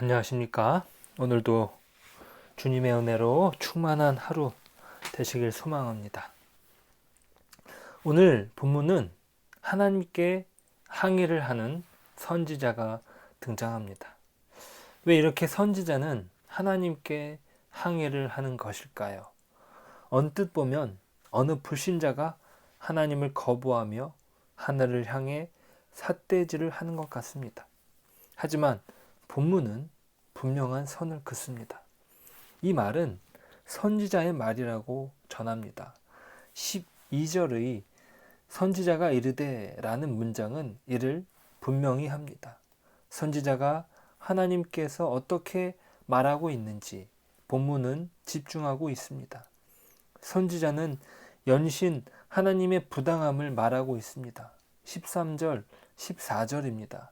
안녕하십니까? 오늘도 주님의 은혜로 충만한 하루 되시길 소망합니다. 오늘 본문은 하나님께 항의를 하는 선지자가 등장합니다. 왜 이렇게 선지자는 하나님께 항의를 하는 것일까요? 언뜻 보면 어느 불신자가 하나님을 거부하며 하늘을 향해 삿대질을 하는 것 같습니다. 하지만 본문은 분명한 선을 긋습니다. 이 말은 선지자의 말이라고 전합니다. 12절의 선지자가 이르되 라는 문장은 이를 분명히 합니다. 선지자가 하나님께서 어떻게 말하고 있는지 본문은 집중하고 있습니다. 선지자는 연신 하나님의 부당함을 말하고 있습니다. 13절, 14절입니다.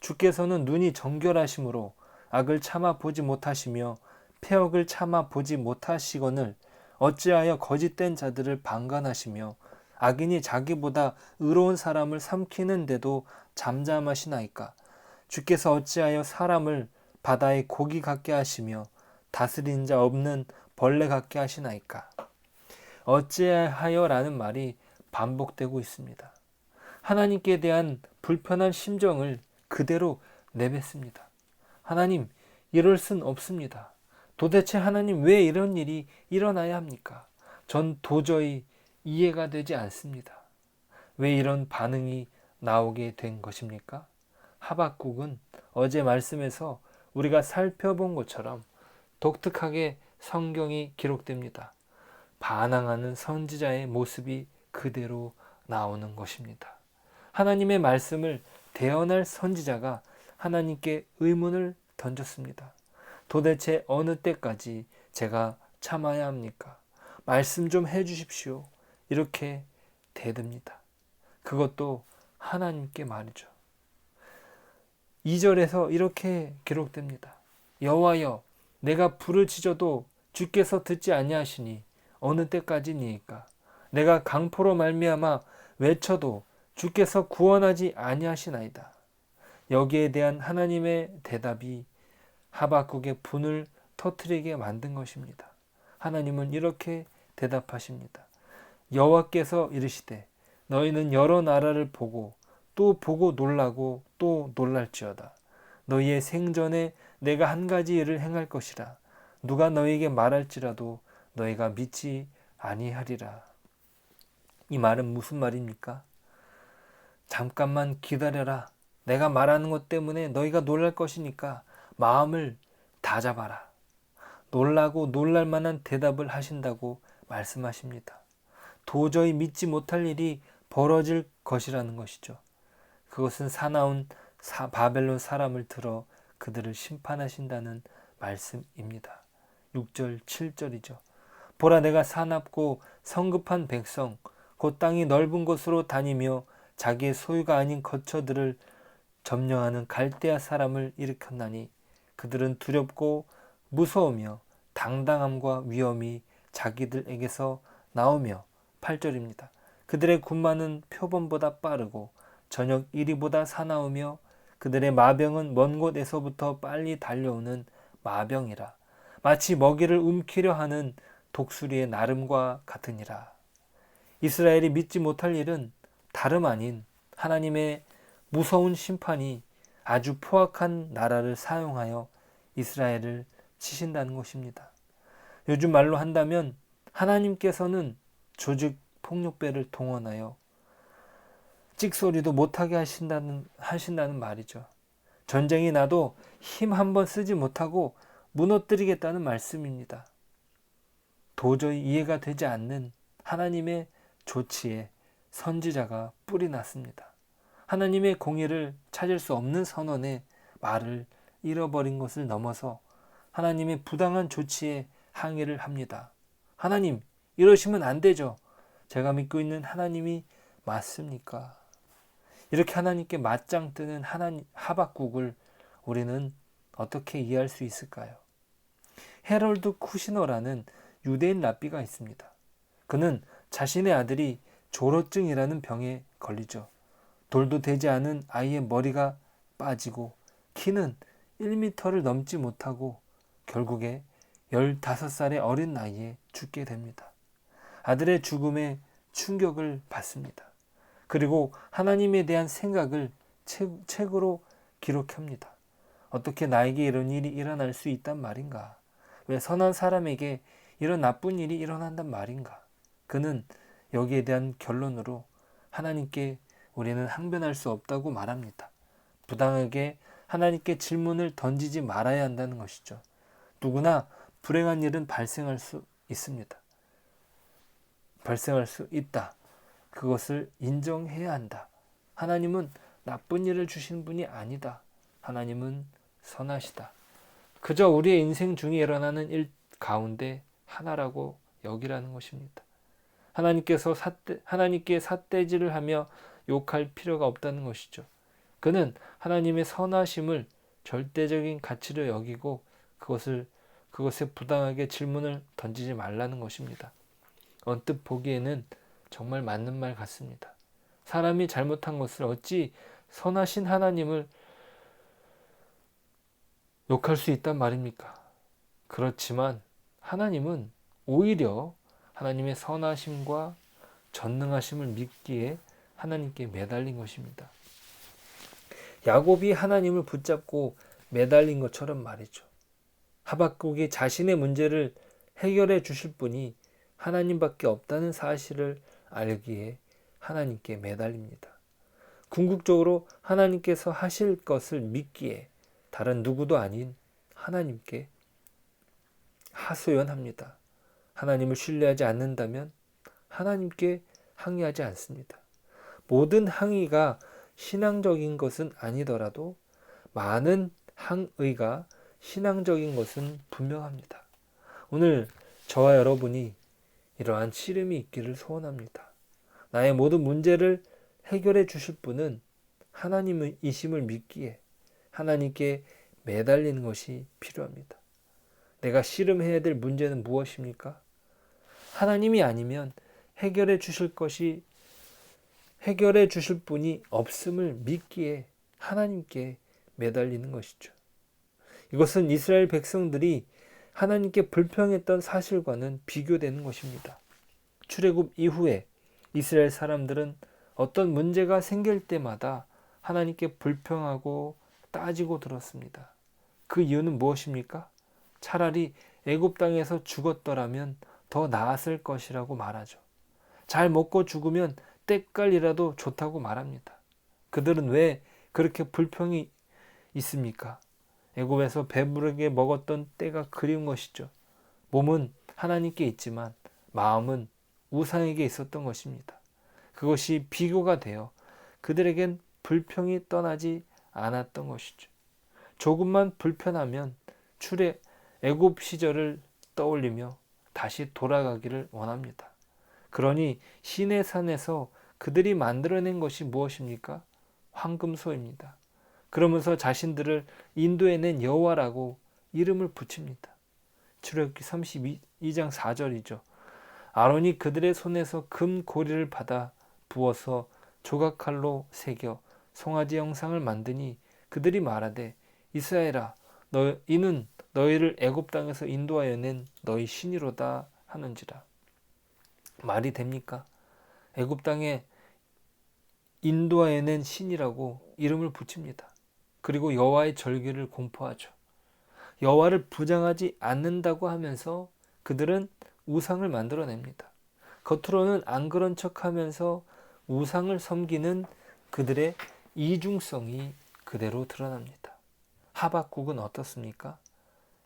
주께서는 눈이 정결하심으로 악을 참아 보지 못하시며 패역을 참아 보지 못하시거늘 어찌하여 거짓된 자들을 방관하시며 악인이 자기보다 의로운 사람을 삼키는데도 잠잠하시나이까. 주께서 어찌하여 사람을 바다의 고기 같게 하시며 다스린 자 없는 벌레 같게 하시나이까. 어찌하여라는 말이 반복되고 있습니다. 하나님께 대한 불편한 심정을 그대로 내뱉습니다. 하나님, 이럴 순 없습니다. 도대체 하나님 왜 이런 일이 일어나야 합니까? 전 도저히 이해가 되지 않습니다. 왜 이런 반응이 나오게 된 것입니까? 하박국은 어제 말씀에서 우리가 살펴본 것처럼 독특하게 성경이 기록됩니다. 반항하는 선지자의 모습이 그대로 나오는 것입니다. 하나님의 말씀을 대언할 선지자가 하나님께 의문을 던졌습니다. 도대체 어느 때까지 제가 참아야 합니까? 말씀 좀 해주십시오. 이렇게 대듭니다. 그것도 하나님께 말이죠. 2절에서 이렇게 기록됩니다. 여호와여, 내가 불을 지져도 주께서 듣지 아니하시니 어느 때까지니이까? 내가 강포로 말미암아 외쳐도 주께서 구원하지 아니하시나이다. 여기에 대한 하나님의 대답이 하박국의 분을 터뜨리게 만든 것입니다. 하나님은 이렇게 대답하십니다. 여호와께서 이르시되 너희는 여러 나라를 보고 또 보고 놀라고 또 놀랄지어다. 너희의 생전에 내가 한 가지 일을 행할 것이라. 누가 너희에게 말할지라도 너희가 믿지 아니하리라. 이 말은 무슨 말입니까? 잠깐만 기다려라. 내가 말하는 것 때문에 너희가 놀랄 것이니까 마음을 다잡아라. 놀라고 놀랄 만한 대답을 하신다고 말씀하십니다. 도저히 믿지 못할 일이 벌어질 것이라는 것이죠. 그것은 사나운 바벨론 사람을 들어 그들을 심판하신다는 말씀입니다. 6절, 7절이죠. 보라, 내가 사납고 성급한 백성, 곧 땅이 넓은 곳으로 다니며 자기의 소유가 아닌 거처들을 점령하는 갈대아 사람을 일으켰나니 그들은 두렵고 무서우며 당당함과 위엄이 자기들에게서 나오며 8절입니다. 그들의 군마는 표범보다 빠르고 저녁 이리보다 사나우며 그들의 마병은 먼 곳에서부터 빨리 달려오는 마병이라. 마치 먹이를 움키려 하는 독수리의 나름과 같으니라. 이스라엘이 믿지 못할 일은 다름 아닌 하나님의 무서운 심판이 아주 포악한 나라를 사용하여 이스라엘을 치신다는 것입니다. 요즘 말로 한다면 하나님께서는 조직 폭력배를 동원하여 찍소리도 못하게 하신다는 말이죠. 전쟁이 나도 힘 한번 쓰지 못하고 무너뜨리겠다는 말씀입니다. 도저히 이해가 되지 않는 하나님의 조치에 선지자가 뿔이 났습니다. 하나님의 공의를 찾을 수 없는 선언에 말을 잃어버린 것을 넘어서 하나님의 부당한 조치에 항의를 합니다. 하나님, 이러시면 안 되죠. 제가 믿고 있는 하나님이 맞습니까? 이렇게 하나님께 맞짱 뜨는 하박국을 우리는 어떻게 이해할 수 있을까요? 헤럴드 쿠시너라는 유대인 랍비가 있습니다. 그는 자신의 아들이 조로증이라는 병에 걸리죠. 돌도 되지 않은 아이의 머리가 빠지고 키는 1m를 넘지 못하고 결국에 15살의 어린 나이에 죽게 됩니다. 아들의 죽음에 충격을 받습니다. 그리고 하나님에 대한 생각을 책으로 기록합니다. 어떻게 나에게 이런 일이 일어날 수 있단 말인가? 왜 선한 사람에게 이런 나쁜 일이 일어난단 말인가? 그는 여기에 대한 결론으로 하나님께 우리는 항변할 수 없다고 말합니다. 부당하게 하나님께 질문을 던지지 말아야 한다는 것이죠. 누구나 불행한 일은 발생할 수 있습니다. 발생할 수 있다. 그것을 인정해야 한다. 하나님은 나쁜 일을 주신 분이 아니다. 하나님은 선하시다. 그저 우리의 인생 중에 일어나는 일 가운데 하나라고 여기라는 것입니다. 하나님께 삿대질을 하며 욕할 필요가 없다는 것이죠. 그는 하나님의 선하심을 절대적인 가치로 여기고 그것에 부당하게 질문을 던지지 말라는 것입니다. 언뜻 보기에는 정말 맞는 말 같습니다. 사람이 잘못한 것을 어찌 선하신 하나님을 욕할 수 있단 말입니까? 그렇지만 하나님은 오히려 하나님의 선하심과 전능하심을 믿기에 하나님께 매달린 것입니다. 야곱이 하나님을 붙잡고 매달린 것처럼 말이죠. 하박국이 자신의 문제를 해결해 주실 분이 하나님밖에 없다는 사실을 알기에 하나님께 매달립니다. 궁극적으로 하나님께서 하실 것을 믿기에 다른 누구도 아닌 하나님께 하소연합니다. 하나님을 신뢰하지 않는다면 하나님께 항의하지 않습니다. 모든 항의가 신앙적인 것은 아니더라도 많은 항의가 신앙적인 것은 분명합니다. 오늘 저와 여러분이 이러한 씨름이 있기를 소원합니다. 나의 모든 문제를 해결해 주실 분은 하나님이심을 믿기에 하나님께 매달리는 것이 필요합니다. 내가 씨름해야 될 문제는 무엇입니까? 하나님이 아니면 해결해 주실 분이 없음을 믿기에 하나님께 매달리는 것이죠. 이것은 이스라엘 백성들이 하나님께 불평했던 사실과는 비교되는 것입니다. 출애굽 이후에 이스라엘 사람들은 어떤 문제가 생길 때마다 하나님께 불평하고 따지고 들었습니다. 그 이유는 무엇입니까? 차라리 애굽 땅에서 죽었더라면 더 나았을 것이라고 말하죠. 잘 먹고 죽으면 때깔이라도 좋다고 말합니다. 그들은 왜 그렇게 불평이 있습니까? 애굽에서 배부르게 먹었던 때가 그리운 것이죠. 몸은 하나님께 있지만 마음은 우상에게 있었던 것입니다. 그것이 비교가 되어 그들에겐 불평이 떠나지 않았던 것이죠. 조금만 불편하면 애굽 시절을 떠올리며 다시 돌아가기를 원합니다. 그러니 시내산에서 그들이 만들어낸 것이 무엇입니까? 황금소입니다. 그러면서 자신들을 인도해낸 여호와라고 이름을 붙입니다. 출애굽기 32장 4절이죠. 아론이 그들의 손에서 금 고리를 받아 부어서 조각칼로 새겨 송아지 형상을 만드니 그들이 말하되 이스라엘아 이는 너희를 애굽 땅에서 인도하여 낸 너희 신이로다 하는지라. 말이 됩니까? 애굽 땅에 인도하여 낸 신이라고 이름을 붙입니다. 그리고 여호와의 절기를 공포하죠. 여호와를 부정하지 않는다고 하면서 그들은 우상을 만들어냅니다. 겉으로는 안 그런 척하면서 우상을 섬기는 그들의 이중성이 그대로 드러납니다. 하박국은 어떻습니까?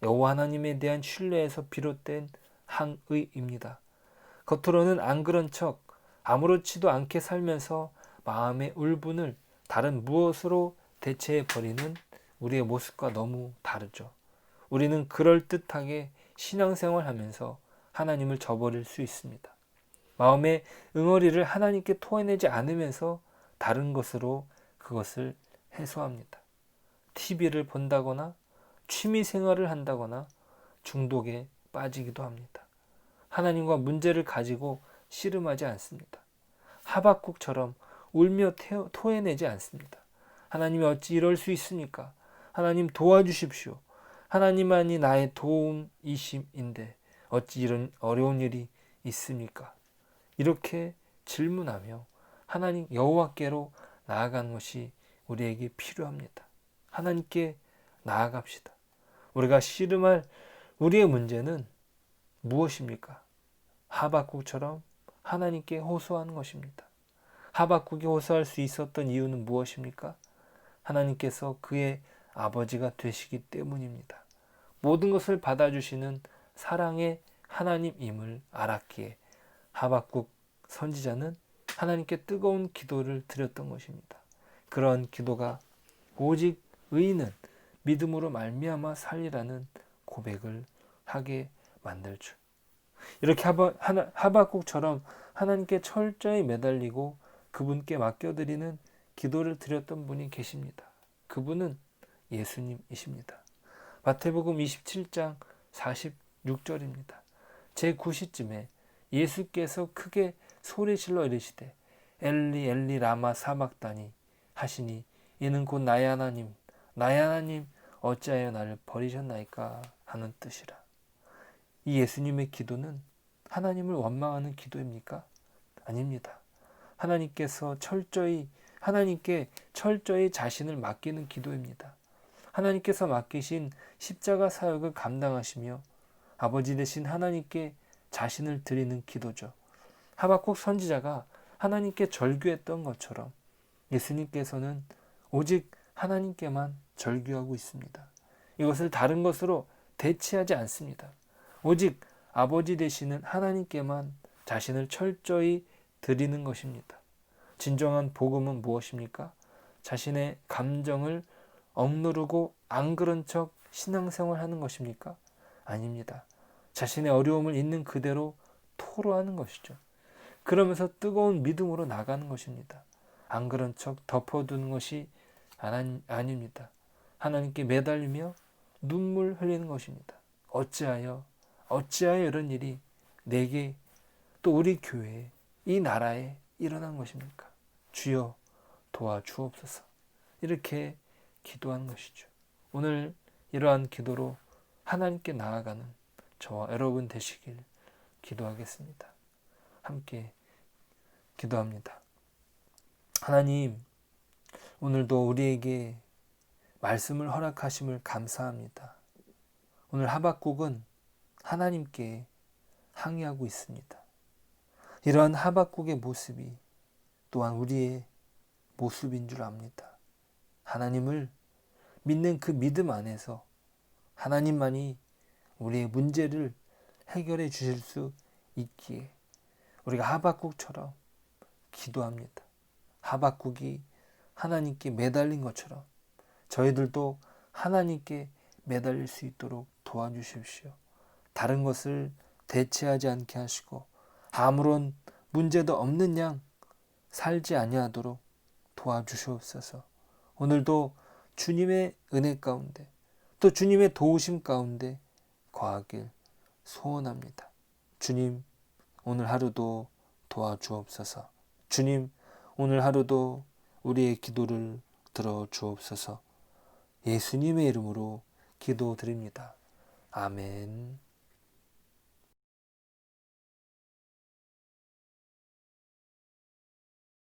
여호와 하나님에 대한 신뢰에서 비롯된 항의입니다. 겉으로는 안 그런 척 아무렇지도 않게 살면서 마음의 울분을 다른 무엇으로 대체해버리는 우리의 모습과 너무 다르죠. 우리는 그럴듯하게 신앙생활하면서 하나님을 저버릴 수 있습니다. 마음의 응어리를 하나님께 토해내지 않으면서 다른 것으로 그것을 해소합니다. TV를 본다거나 취미생활을 한다거나 중독에 빠지기도 합니다. 하나님과 문제를 가지고 씨름하지 않습니다. 하박국처럼 울며 토해내지 않습니다. 하나님이 어찌 이럴 수 있습니까? 하나님 도와주십시오. 하나님만이 나의 도움이심인데 어찌 이런 어려운 일이 있습니까? 이렇게 질문하며 하나님 여호와께로 나아가는 것이 우리에게 필요합니다. 하나님께 나아갑시다. 우리가 씨름할 우리의 문제는 무엇입니까? 하박국처럼 하나님께 호소하는 것입니다. 하박국이 호소할 수 있었던 이유는 무엇입니까? 하나님께서 그의 아버지가 되시기 때문입니다. 모든 것을 받아주시는 사랑의 하나님임을 알았기에 하박국 선지자는 하나님께 뜨거운 기도를 드렸던 것입니다. 그런 기도가 오직 의인은 믿음으로 말미암아 살리라는 고백을 하게 만들죠. 이렇게 하박국처럼 하나님께 철저히 매달리고 그분께 맡겨드리는 기도를 드렸던 분이 계십니다. 그분은 예수님이십니다. 마태복음 27장 46절입니다. 제9시쯤에 예수께서 크게 소리질러 이르시되 엘리 엘리 라마 사박다니 하시니 이는 곧 나의 하나님 나의 하나님 어찌하여 나를 버리셨나이까 하는 뜻이라. 이 예수님의 기도는 하나님을 원망하는 기도입니까? 아닙니다. 하나님께 철저히 자신을 맡기는 기도입니다. 하나님께서 맡기신 십자가 사역을 감당하시며 아버지 되신 하나님께 자신을 드리는 기도죠. 하박국 선지자가 하나님께 절규했던 것처럼 예수님께서는 오직 하나님께만 절규하고 있습니다. 이것을 다른 것으로 대체하지 않습니다. 오직 아버지 되시는 하나님께만 자신을 철저히 드리는 것입니다. 진정한 복음은 무엇입니까? 자신의 감정을 억누르고 안 그런 척 신앙생활 하는 것입니까? 아닙니다. 자신의 어려움을 있는 그대로 토로하는 것이죠. 그러면서 뜨거운 믿음으로 나가는 것입니다. 안 그런 척 덮어두는 것이 아닙니다. 하나님께 매달리며 눈물 흘리는 것입니다. 어찌하여 이런 일이 내게 또 우리 교회에 이 나라에 일어난 것입니까? 주여 도와주옵소서. 이렇게 기도하는 것이죠. 오늘 이러한 기도로 하나님께 나아가는 저와 여러분 되시길 기도하겠습니다. 함께 기도합니다. 하나님, 오늘도 우리에게 말씀을 허락하심을 감사합니다. 오늘 하박국은 하나님께 항의하고 있습니다. 이러한 하박국의 모습이 또한 우리의 모습인 줄 압니다. 하나님을 믿는 그 믿음 안에서 하나님만이 우리의 문제를 해결해 주실 수 있기에 우리가 하박국처럼 기도합니다. 하박국이 하나님께 매달린 것처럼 저희들도 하나님께 매달릴 수 있도록 도와주십시오. 다른 것을 대체하지 않게 하시고 아무런 문제도 없는 양 살지 아니하도록 도와주시옵소서. 오늘도 주님의 은혜 가운데 또 주님의 도우심 가운데 거하길 소원합니다. 주님, 오늘 하루도 도와주옵소서. 주님, 오늘 하루도 우리의 기도를 들어주옵소서. 예수님의 이름으로 기도드립니다. 아멘.